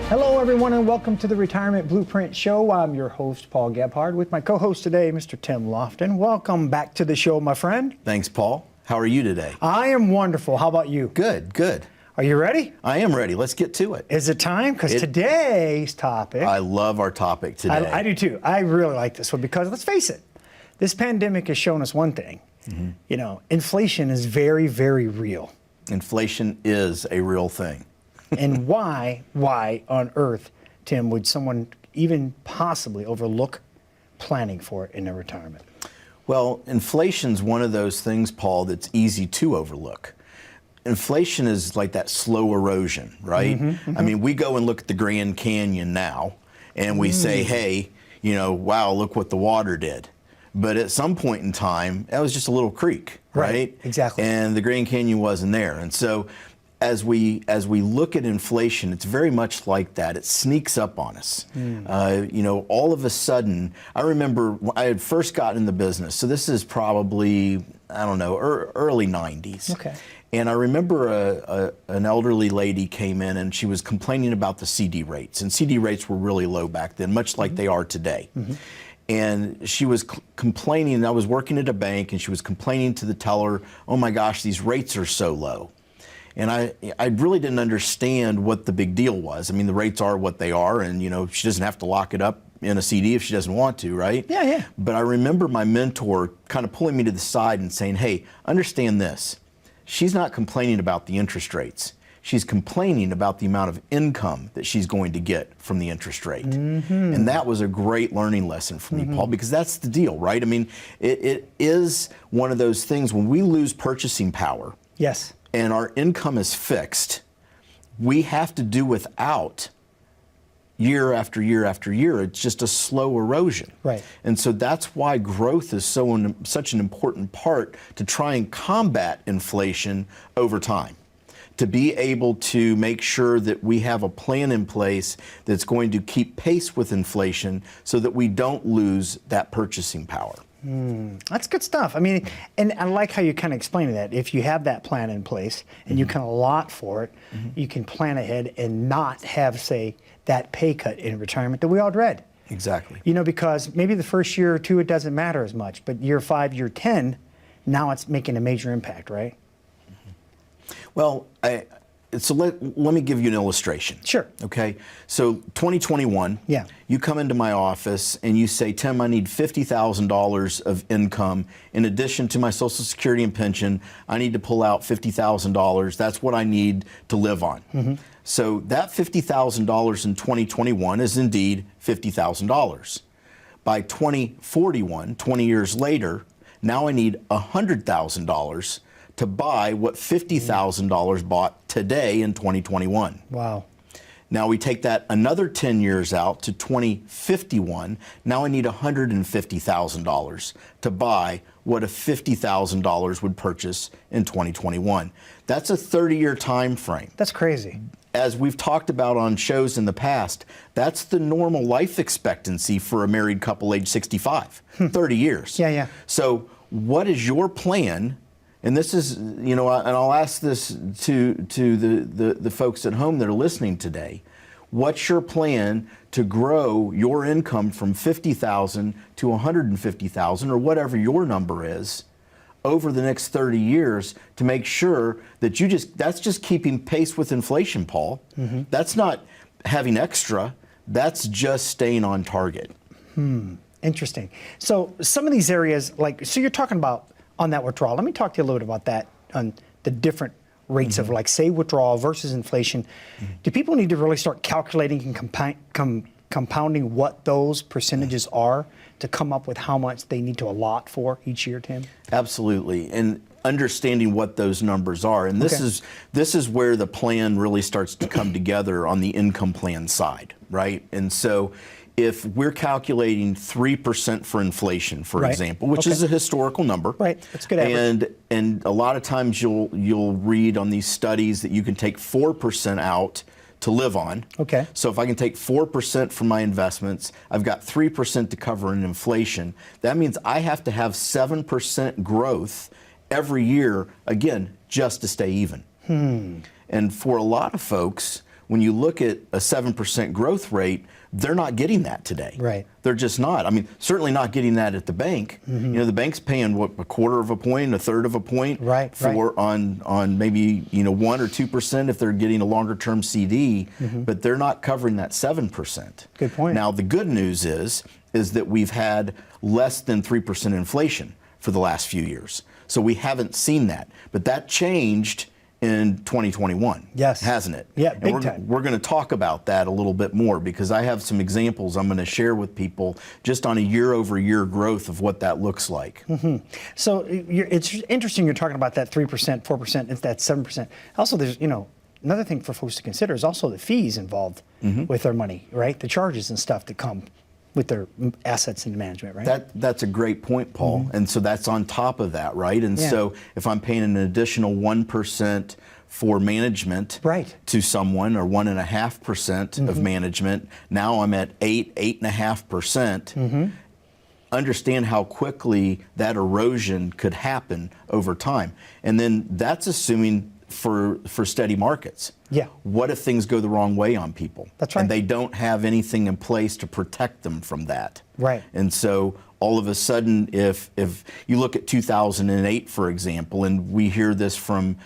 Hello, everyone, and welcome to the Retirement Blueprint Show. I'm your host, Paul Gebhard, with my co-host today, Mr. Tim Lofton. Welcome back to the show, my friend. Thanks, Paul. How are you today? I am wonderful. How about you? Good, good. Are you ready? I am ready. Let's get to it. Is it time? Because today's topic... I love our topic today. I do too. I really like this one because, let's face it, this pandemic has shown us one thing. Mm-hmm. You know, inflation is very, very real. Inflation is a real thing. And why on earth, Tim, would someone even possibly overlook planning for it in their retirement? Well, inflation's one of those things, Paul, that's easy to overlook. Inflation is like that slow erosion, right? Mm-hmm, mm-hmm. I mean, we go and look at the Grand Canyon now, and we say, hey, you know, wow, look what the water did. But at some point in time, that was just a little creek, right? Exactly. And the Grand Canyon wasn't there. And so as we look at inflation, it's very much like that. It sneaks up on us. You know, all of a sudden, I remember I had first gotten in the business. So this is probably, I don't know, early 90s. Okay. And I remember an elderly lady came in and she was complaining about the CD rates. And CD rates were really low back then, much like they are today. Mm-hmm. And she was complaining, and I was working at a bank, and she was complaining to the teller, oh my gosh, these rates are so low. And I really didn't understand what the big deal was. I mean, the rates are what they are, and you know, she doesn't have to lock it up in a CD if she doesn't want to, right? Yeah, yeah. But I remember my mentor kind of pulling me to the side and saying, hey, understand this. She's not complaining about the interest rates. She's complaining about the amount of income that she's going to get from the interest rate. Mm-hmm. And that was a great learning lesson for me, Paul, because that's the deal, right? I mean, it is one of those things when we lose purchasing power. Yes. And our income is fixed, we have to do without year after year after year. It's just a slow erosion. Right. And so that's why growth is such an important part to try and combat inflation over time. To be able to make sure that we have a plan in place that's going to keep pace with inflation so that we don't lose that purchasing power. That's good stuff. I mean, and I like how you kind of explained that. If you have that plan in place and you can allot for it, you can plan ahead and not have, say, that pay cut in retirement that we all dread. Exactly. You know, because maybe the first year or two it doesn't matter as much, but year 5, year 10, now it's making a major impact, right? Well, so let me give you an illustration. Sure. Okay. So 2021, yeah. You come into my office and you say, Tim, I need $50,000 of income. In addition to my Social Security and pension, I need to pull out $50,000. That's what I need to live on. Mm-hmm. So that $50,000 in 2021 is indeed $50,000. By 2041, 20 years later, now I need $100,000 to buy what $50,000 bought today in 2021. Wow. Now we take that another 10 years out to 2051. Now I need $150,000 to buy what a $50,000 would purchase in 2021. That's a 30-year time frame. That's crazy. As we've talked about on shows in the past, that's the normal life expectancy for a married couple age 65, 30 years. Yeah, yeah. So what is your plan? And this is, you know, and I'll ask this to the folks at home that are listening today. What's your plan to grow your income from $50,000 to $150,000 or whatever your number is over the next 30 years to make sure that that's just keeping pace with inflation, Paul. Mm-hmm. That's not having extra. That's just staying on target. Interesting. So some of these areas, so you're talking about on that withdrawal. Let me talk to you a little bit about that, on the different rates of, like, say, withdrawal versus inflation. Do people need to really start calculating and compounding what those percentages are to come up with how much they need to allot for each year, Tim? Absolutely. And understanding what those numbers are. And this is where the plan really starts to come together on the income plan side, right? And so if we're calculating 3% for inflation, for Right. example, which Okay. is a historical number. Right. That's a good average. And a lot of times you'll read on these studies that you can take 4% out to live on. Okay. So if I can take 4% from my investments, I've got 3% to cover in inflation. That means I have to have 7% growth every year, again, just to stay even. And for a lot of folks, when you look at a 7% growth rate, they're not getting that today. Right. They're just not. I mean, certainly not getting that at the bank. You know, the bank's paying what, a quarter of a point, a third of a point Right, for on maybe 1 or 2% if they're getting a longer term CD, but they're not covering that 7%. Good point. Now the good news is that we've had less than 3% inflation for the last few years. So we haven't seen that. But that changed in 2021, Yes. hasn't it? Yeah, And big time. We're going to talk about that a little bit more because I have some examples I'm going to share with people just on a year-over-year growth of what that looks like. So it's interesting you're talking about that 3%, 4%, and that 7%. Also, there's, another thing for folks to consider is also the fees involved with their money, right? The charges and stuff that come with their assets and management, right? That's a great point, Paul. And so that's on top of that, right? And Yeah. so if I'm paying an additional 1% for management Right. to someone, or 1.5% of management, now I'm at 8.5%. Understand how quickly that erosion could happen over time. And then that's assuming for steady markets. Yeah. What if things go the wrong way on people? That's right. And they don't have anything in place to protect them from that. Right. And so all of a sudden, if you look at 2008, for example, and we hear this from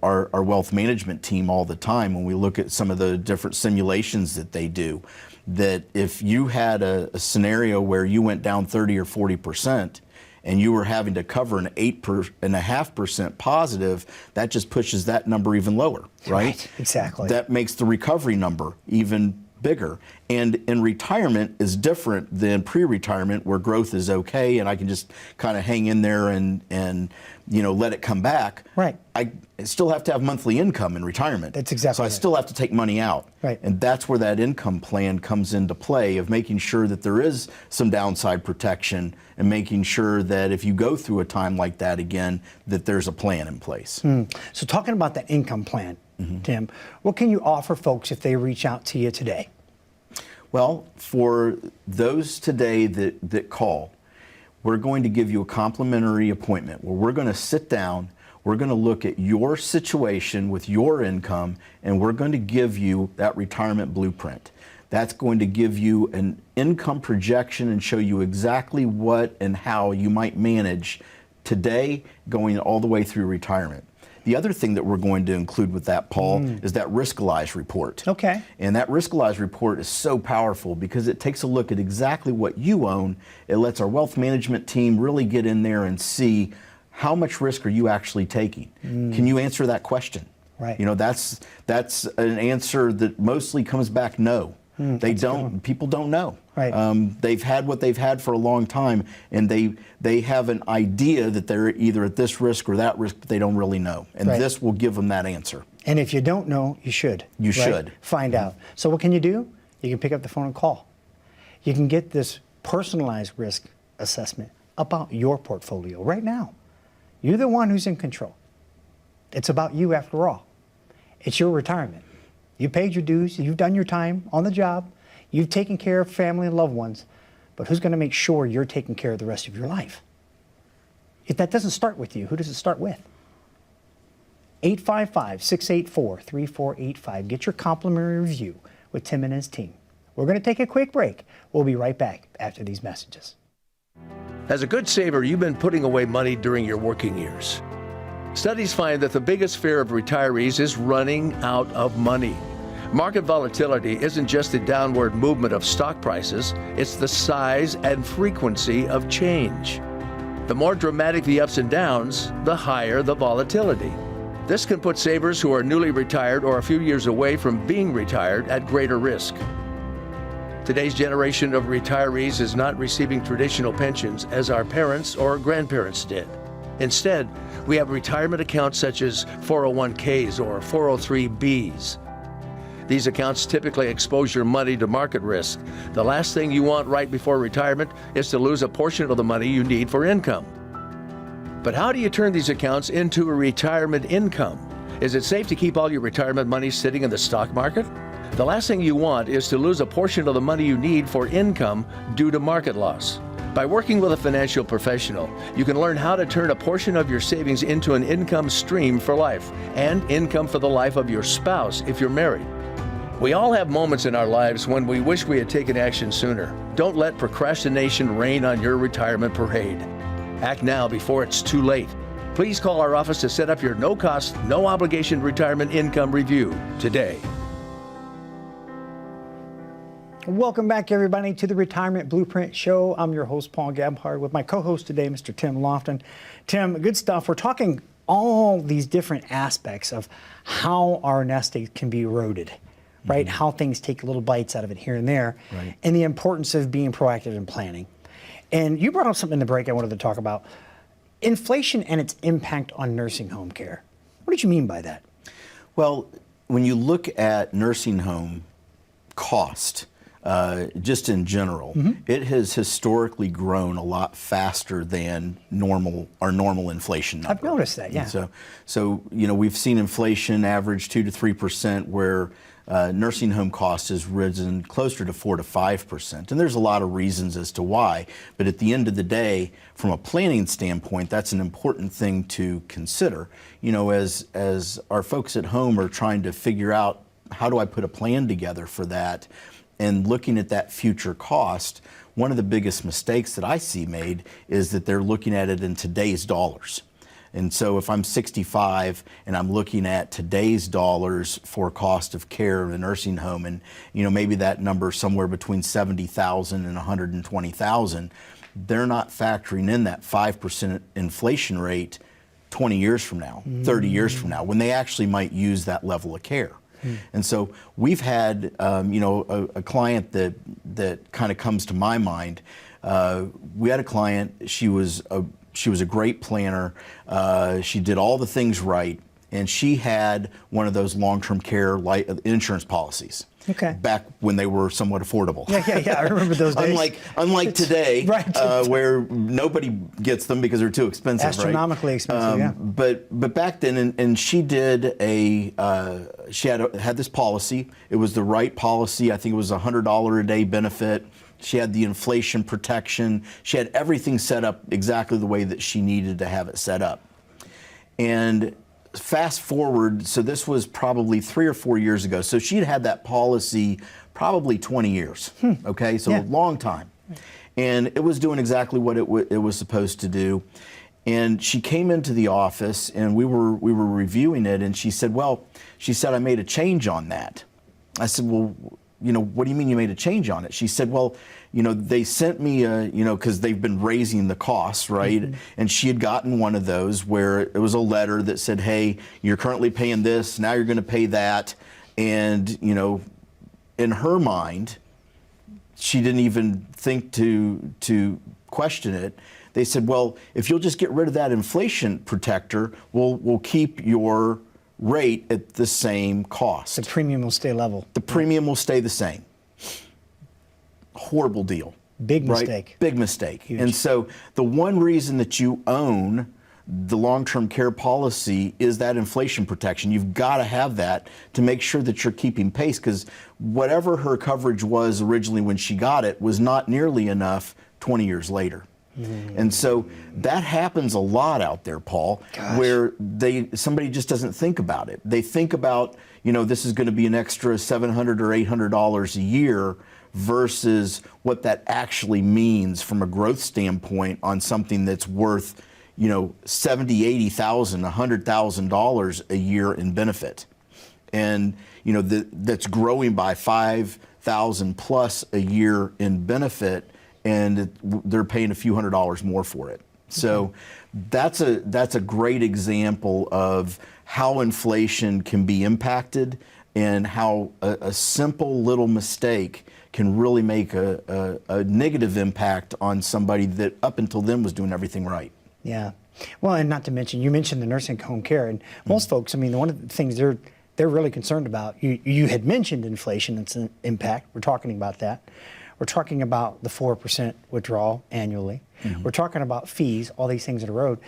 our wealth management team all the time when we look at some of the different simulations that they do, that if you had a scenario where you went down 30 or 40%, and you were having to cover an 8.5% positive, that just pushes that number even lower, right? Exactly. That makes the recovery number even bigger. And in retirement is different than pre-retirement, where growth is okay and I can just kind of hang in there and let it come back. Right. I still have to have monthly income in retirement. That's exactly So I right. still have to take money out. Right. And that's where that income plan comes into play, of making sure that there is some downside protection and making sure that if you go through a time like that again, that there's a plan in place. So talking about that income plan, Tim, what can you offer folks if they reach out to you today? Well, for those today that call, we're going to give you a complimentary appointment where we're going to sit down, we're going to look at your situation with your income, and we're going to give you that retirement blueprint. That's going to give you an income projection and show you exactly what and how you might manage today going all the way through retirement. The other thing that we're going to include with that, Paul, is that Riskalyze report. Okay. And that Riskalyze report is so powerful because it takes a look at exactly what you own. It lets our wealth management team really get in there and see how much risk are you actually taking. Can you answer that question? Right. That's an answer that mostly comes back no. They don't. People don't know. Right. They've had what they've had for a long time, and they have an idea that they're either at this risk or that risk, but they don't really know. And Right. this will give them that answer. And if you don't know, you should. You right? should. Find out. So what can you do? You can pick up the phone and call. You can get this personalized risk assessment about your portfolio right now. You're the one who's in control. It's about you after all. It's your retirement. You paid your dues, you've done your time on the job, you've taken care of family and loved ones, but who's going to make sure you're taking care of the rest of your life? If that doesn't start with you, who does it start with? 855-684-3485. Get your complimentary review with Tim and his team. We're going to take a quick break. We'll be right back after these messages. As a good saver, you've been putting away money during your working years. Studies find that the biggest fear of retirees is running out of money. Market volatility isn't just the downward movement of stock prices, it's the size and frequency of change. The more dramatic the ups and downs, the higher the volatility. This can put savers who are newly retired or a few years away from being retired at greater risk. Today's generation of retirees is not receiving traditional pensions as our parents or grandparents did. Instead, we have retirement accounts such as 401ks or 403bs. These accounts typically expose your money to market risk. The last thing you want right before retirement is to lose a portion of the money you need for income. But how do you turn these accounts into a retirement income? Is it safe to keep all your retirement money sitting in the stock market? The last thing you want is to lose a portion of the money you need for income due to market loss. By working with a financial professional, you can learn how to turn a portion of your savings into an income stream for life and income for the life of your spouse if you're married. We all have moments in our lives when we wish we had taken action sooner. Don't let procrastination reign on your retirement parade. Act now before it's too late. Please call our office to set up your no-cost, no-obligation retirement income review today. Welcome back, everybody, to the Retirement Blueprint Show. I'm your host, Paul Gebhard, with my co-host today, Mr. Tim Lofton. Tim, good stuff. We're talking all these different aspects of how our nest egg can be eroded, right? How things take little bites out of it here and there, Right. and the importance of being proactive and planning. And you brought up something in the break I wanted to talk about. Inflation and its impact on nursing home care. What did you mean by that? Well, when you look at nursing home cost, just in general, it has historically grown a lot faster than our normal inflation number. I've noticed that, yeah. And so we've seen inflation average 2 to 3%, where nursing home cost has risen closer to 4 to 5%. And there's a lot of reasons as to why. But at the end of the day, from a planning standpoint, that's an important thing to consider. As our folks at home are trying to figure out, how do I put a plan together for that? And looking at that future cost, one of the biggest mistakes that I see made is that they're looking at it in today's dollars. And so if I'm 65 and I'm looking at today's dollars for cost of care in a nursing home, and maybe that number is somewhere between 70,000 and 120,000, they're not factoring in that 5% inflation rate 20 years from now, 30 years from now, when they actually might use that level of care. And so we've had, a client that kind of comes to my mind. We had a client. She was a great planner. She did all the things right, and she had one of those long-term care insurance policies. Okay. Back when they were somewhat affordable. Yeah. I remember those days. Unlike today, right. Where nobody gets them because they're too expensive. Astronomically expensive. Yeah. But back then, and she did she had this policy. It was the right policy. I think it was $100 a day benefit. She had the inflation protection. She had everything set up exactly the way that she needed to have it set up. And fast forward, so this was probably 3 or 4 years ago. So she'd had that policy probably 20 years. Okay, so Yeah. a long time. And it was doing exactly what it was supposed to do. And she came into the office, and we were reviewing it, and she said, I made a change on that. I said, well, what do you mean you made a change on it? She said, well, they sent me, because they've been raising the costs, right? And she had gotten one of those where it was a letter that said, hey, you're currently paying this, now you're going to pay that. And, in her mind, she didn't even think to question it. They said, well, if you'll just get rid of that inflation protector, we'll keep your rate at the same cost. The premium will stay level. The premium will stay the same. Horrible deal. Big right? mistake. Big mistake. Huge. And so the one reason that you own the long-term care policy is that inflation protection. You've got to have that to make sure that you're keeping pace, because whatever her coverage was originally when she got it was not nearly enough 20 years later. And so that happens a lot out there, Paul, where somebody just doesn't think about it. They think about, this is going to be an extra $700 or $800 a year versus what that actually means from a growth standpoint on something that's worth, $70,000, $80,000, $100,000 a year in benefit. And, that's growing by $5,000 plus a year in benefit, and they're paying a few $100s more for it. So that's a great example of how inflation can be impacted, and how a simple little mistake can really make a negative impact on somebody that up until then was doing everything right. Yeah. Well, and not to mention, you mentioned the nursing home care, and most folks, one of the things they're they're really concerned about. You had mentioned inflation, its an impact. We're talking about that. We're talking about the 4% withdrawal annually. We're talking about fees, all these things in a row.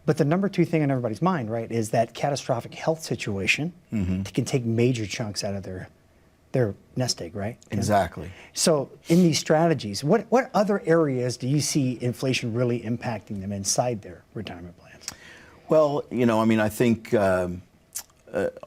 But the number two thing in everybody's mind, right, is that catastrophic health situation that can take major chunks out of their nest egg, right? Exactly. So in these strategies, what other areas do you see inflation really impacting them inside their retirement plans? Well, I think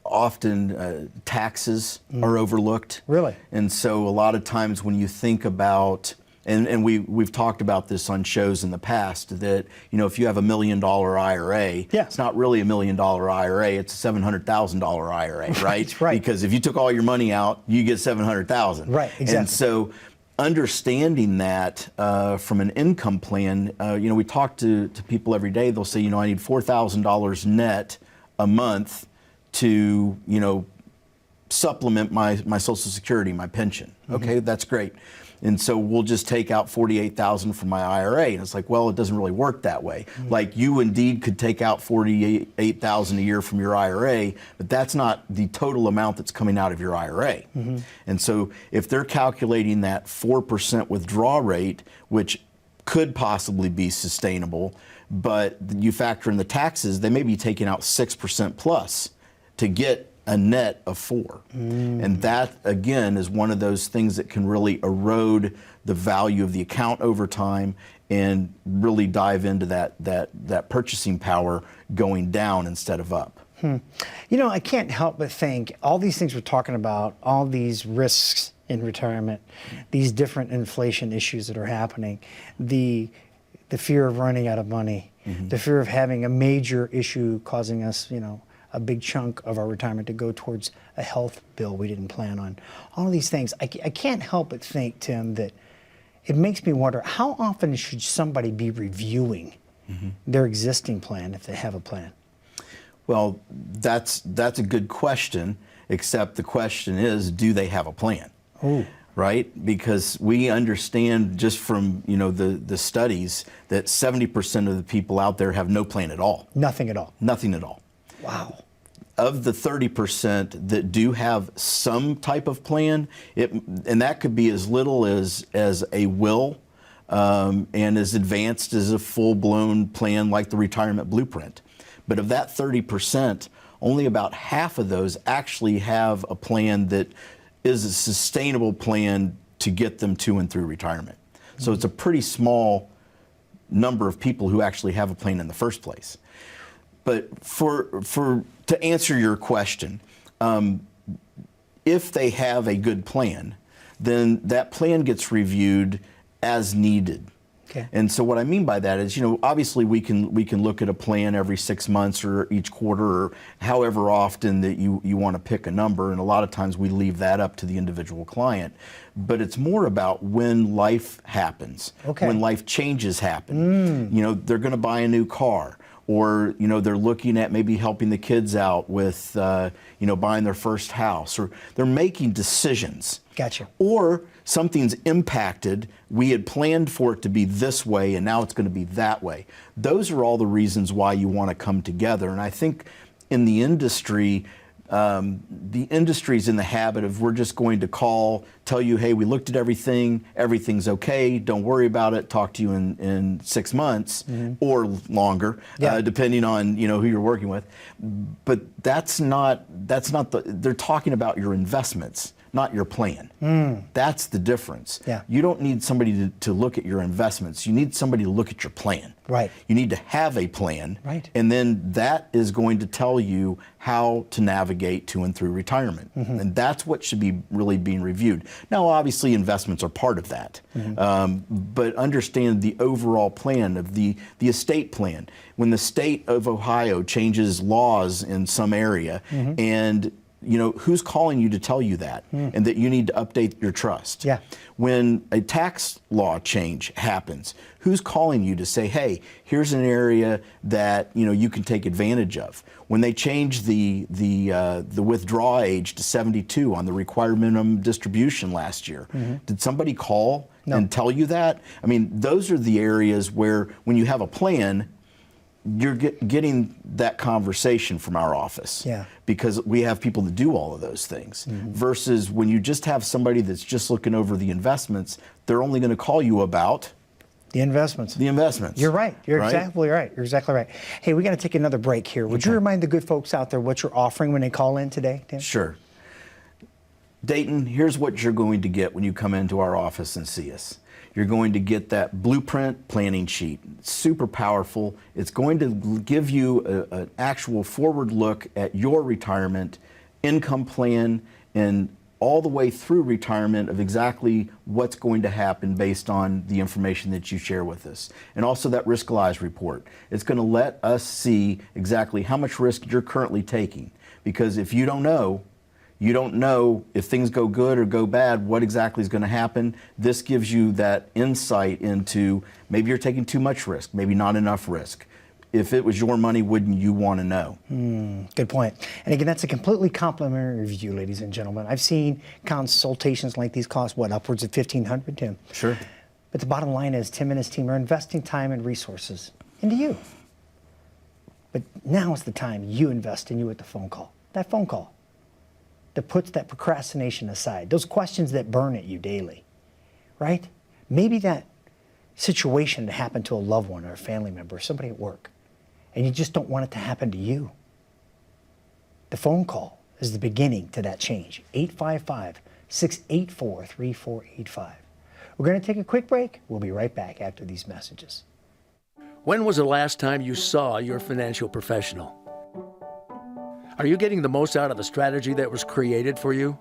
often taxes are overlooked. Really? And so a lot of times when you think about, and we've talked about this on shows in the past, that if you have $1 million IRA, it's not really $1 million IRA, it's a $700,000 IRA, right? Right. Because if you took all your money out, you get $700,000. Right, exactly. And so understanding that from an income plan, we talk to people every day. They'll say, I need $4,000 net a month to, supplement my Social Security, my pension. Okay, that's great. And so we'll just take out $48,000 from my IRA. And it's like, well, it doesn't really work that way. Like, you indeed could take out $48,000 a year from your IRA, but that's not the total amount that's coming out of your IRA. And so if they're calculating that 4% withdrawal rate, which could possibly be sustainable, but you factor in the taxes, they may be taking out 6% plus to get a net of 4. And that, again, is one of those things that can really erode the value of the account over time and really dive into that purchasing power going down instead of up. I can't help but think all these things we're talking about, all these risks in retirement, these different inflation issues that are happening, the fear of running out of money, the fear of having a major issue causing us, a big chunk of our retirement to go towards a health bill we didn't plan on. All of these things, I can't help but think, Tim, that it makes me wonder, how often should somebody be reviewing their existing plan if they have a plan? Well, that's a good question, except the question is, do they have a plan? Oh. Right? Because we understand just from the studies that 70% of the people out there have no plan at all. Nothing at all. Wow. Of the 30% that do have some type of plan, and that could be as little as a will, and as advanced as a full-blown plan like the retirement blueprint. But of that 30%, only about half of those actually have a plan that is a sustainable plan to get them to and through retirement. So it's a pretty small number of people who actually have a plan in the first place. But to answer your question, if they have a good plan, then that plan gets reviewed as needed. Okay. And so what I mean by that is, obviously we can look at a plan every 6 months or each quarter or however often that you want to pick a number, and a lot of times we leave that up to the individual client. But it's more about when life happens, when life changes happen. They're going to buy a new car, or they're looking at maybe helping the kids out with buying their first house, or they're making decisions. Gotcha. Or something's impacted. We had planned for it to be this way, and now it's going to be that way. Those are all the reasons why you want to come together. And I think in the industry, the industry's in the habit of, we're just going to tell you, hey, we looked at everything, everything's okay, don't worry about it, talk to you in 6 months or longer, depending on who you're working with. But that's not they're talking about your investments, not your plan. That's the difference. Yeah. You don't need somebody to look at your investments. You need somebody to look at your plan. Right. You need to have a plan. Right. And then that is going to tell you how to navigate to and through retirement. And that's what should be really being reviewed. Now, obviously, investments are part of that. But understand the overall plan of the estate plan. When the state of Ohio changes laws in some area, and who's calling you to tell you that, and that you need to update your trust? Yeah. When a tax law change happens, who's calling you to say, hey, here's an area that you can take advantage of? When they changed the withdrawal age to 72 on the required minimum distribution last year, did somebody call and tell you that? I mean, those are the areas where, when you have a plan, you're getting that conversation from our office. Yeah. Because we have people that do all of those things. Versus when you just have somebody that's just looking over the investments, they're only going to call you about the investments. the investments. You're right. You're exactly right. You're exactly right. Hey, we got to take another break here. Would you remind the good folks out there what you're offering when they call in today, Tim? Sure. Dayton, here's what you're going to get when you come into our office and see us. You're going to get that blueprint planning sheet. It's super powerful. It's going to give you an actual forward look at your retirement income plan and all the way through retirement of exactly what's going to happen based on the information that you share with us. And also that risk-wise report. It's going to let us see exactly how much risk you're currently taking. Because if you don't know if things go good or go bad, what exactly is going to happen. This gives you that insight into maybe you're taking too much risk, maybe not enough risk. If it was your money, wouldn't you want to know? Good point. And again, that's a completely complimentary review, ladies and gentlemen. I've seen consultations like these cost, what, upwards of $1,500, Tim? Sure. But the bottom line is Tim and his team are investing time and resources into you. But now is the time you invest in you with the phone call. That phone call that puts that procrastination aside, those questions that burn at you daily, right? Maybe that situation that happened to a loved one or a family member or somebody at work, and you just don't want it to happen to you. The phone call is the beginning to that change. 855-684-3485. We're going to take a quick break. We'll be right back after these messages. When was the last time you saw your financial professional? Are you getting the most out of the strategy that was created for you?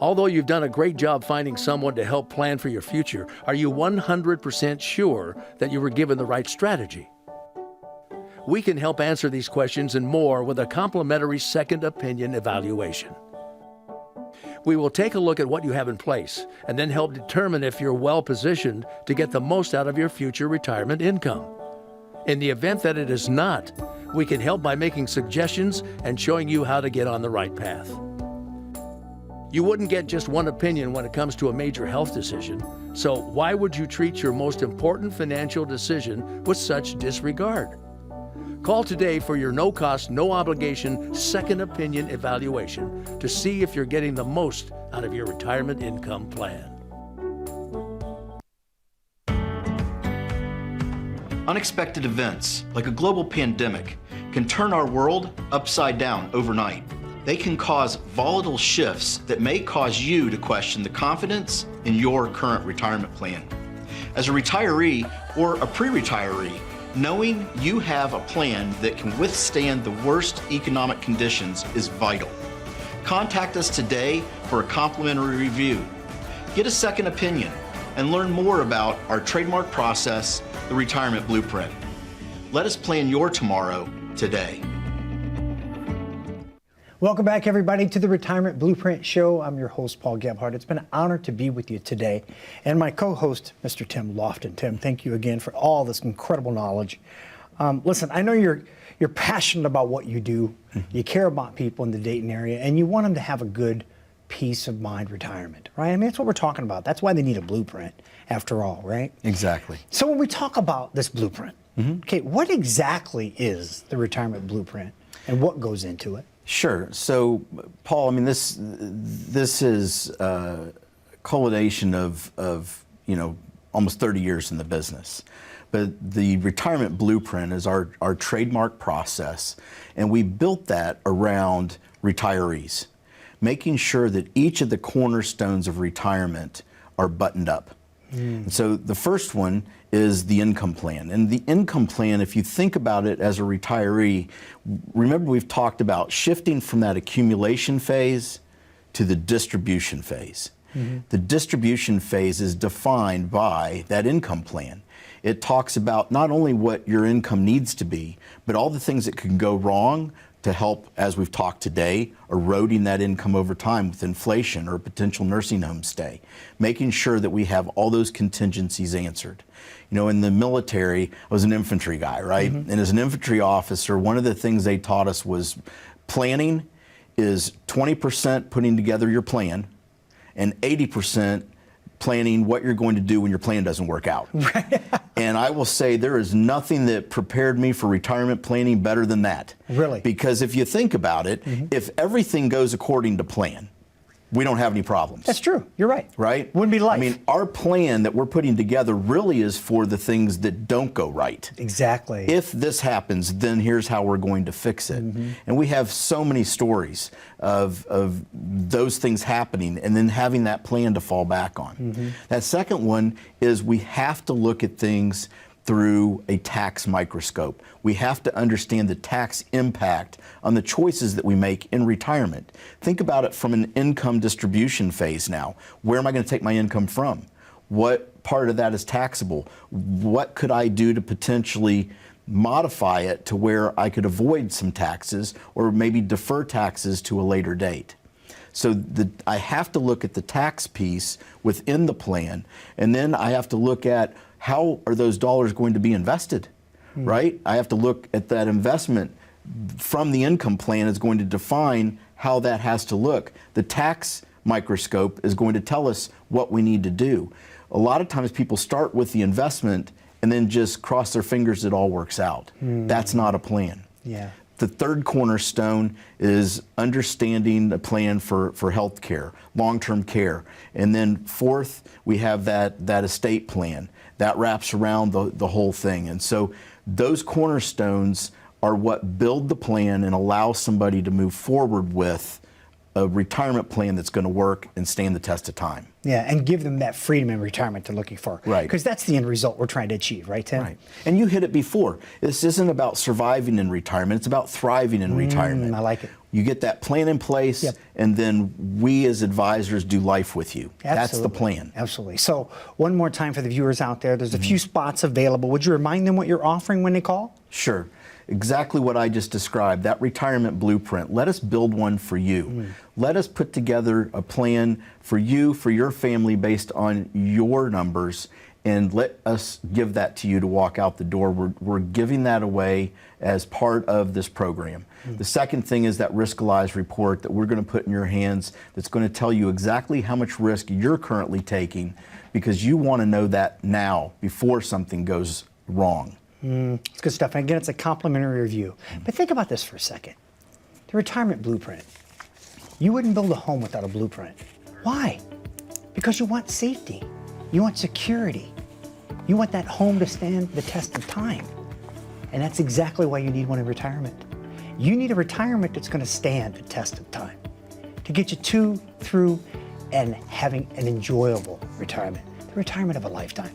Although you've done a great job finding someone to help plan for your future, are you 100% sure that you were given the right strategy? We can help answer these questions and more with a complimentary second opinion evaluation. We will take a look at what you have in place and then help determine if you're well positioned to get the most out of your future retirement income. In the event that it is not, we can help by making suggestions and showing you how to get on the right path. You wouldn't get just one opinion when it comes to a major health decision, so why would you treat your most important financial decision with such disregard? Call today for your no-cost, no-obligation second opinion evaluation to see if you're getting the most out of your retirement income plan. Unexpected events, like a global pandemic, can turn our world upside down overnight. They can cause volatile shifts that may cause you to question the confidence in your current retirement plan. As a retiree or a pre-retiree, knowing you have a plan that can withstand the worst economic conditions is vital. Contact us today for a complimentary review. Get a second opinion and learn more about our trademark process, the Retirement Blueprint. Let us plan your tomorrow today. Welcome back, everybody, to the Retirement Blueprint Show. I'm your host, Paul Gebhard. It's been an honor to be with you today. And my co-host, Mr. Tim Lofton. Tim, thank you again for all this incredible knowledge. Listen, I know you're passionate about what you do. You care about people in the Dayton area, and you want them to have a good peace of mind retirement, right? I mean, that's what we're talking about. That's why they need a blueprint, after all, right? Exactly. So when we talk about this blueprint, okay, what exactly is the Retirement Blueprint, and what goes into it? Sure. So, Paul, I mean, this is a culmination of almost 30 years in the business. But the Retirement Blueprint is our trademark process, and we built that around retirees, making sure that each of the cornerstones of retirement are buttoned up. And so the first one is the income plan. And the income plan, if you think about it as a retiree, remember we've talked about shifting from that accumulation phase to the distribution phase. The distribution phase is defined by that income plan. It talks about not only what your income needs to be, but all the things that can go wrong to help, as we've talked today, eroding that income over time with inflation or a potential nursing home stay, making sure that we have all those contingencies answered. You know, in the military, I was an infantry guy, right? And as an infantry officer, one of the things they taught us was planning is 20% putting together your plan and 80% planning what you're going to do when your plan doesn't work out. And I will say there is nothing that prepared me for retirement planning better than that. Really? Because if you think about it, if everything goes according to plan, we don't have any problems. That's true. You're right. Right? Wouldn't be life. I mean, our plan that we're putting together really is for the things that don't go right. Exactly. If this happens, then here's how we're going to fix it. And we have so many stories of those things happening and then having that plan to fall back on. That second one is we have to look at things through a tax microscope. We have to understand the tax impact on the choices that we make in retirement. Think about it from an income distribution phase now. Where am I going to take my income from? What part of that is taxable? What could I do to potentially modify it to where I could avoid some taxes or maybe defer taxes to a later date? So I have to look at the tax piece within the plan, and then I have to look at how are those dollars going to be invested, right? I have to look at that investment from the income plan is going to define how that has to look. The tax microscope is going to tell us what we need to do. A lot of times people start with the investment and then just cross their fingers it all works out. That's not a plan. Yeah. The third cornerstone is understanding the plan for health care, long-term care. And then fourth, we have that estate plan. That wraps around the whole thing. And so those cornerstones are what build the plan and allow somebody to move forward with a retirement plan that's going to work and stand the test of time. Yeah, and give them that freedom in retirement they're looking for. Right. Because that's the end result we're trying to achieve, right, Tim? Right. And you hit it before. This isn't about surviving in retirement. It's about thriving in retirement. I like it. You get that plan in place, and then we as advisors do life with you. Absolutely. That's the plan. Absolutely. So one more time for the viewers out there, there's a few spots available. Would you remind them what you're offering when they call? Sure. Exactly what I just described, that retirement blueprint. Let us build one for you. Let us put together a plan for you, for your family, based on your numbers, and let us give that to you to walk out the door. We're giving that away as part of this program. The second thing is that Riskalyze report that we're going to put in your hands that's going to tell you exactly how much risk you're currently taking, because you want to know that now before something goes wrong. It's good stuff. And again, it's a complimentary review. But think about this for a second. The retirement blueprint. You wouldn't build a home without a blueprint. Why? Because you want safety. You want security. You want that home to stand the test of time. And that's exactly why you need one in retirement. You need a retirement that's going to stand the test of time to get you to, through, and having an enjoyable retirement. The retirement of a lifetime.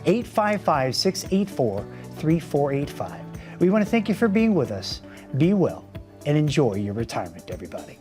855-684-3485. We want to thank you for being with us. Be well and enjoy your retirement, everybody.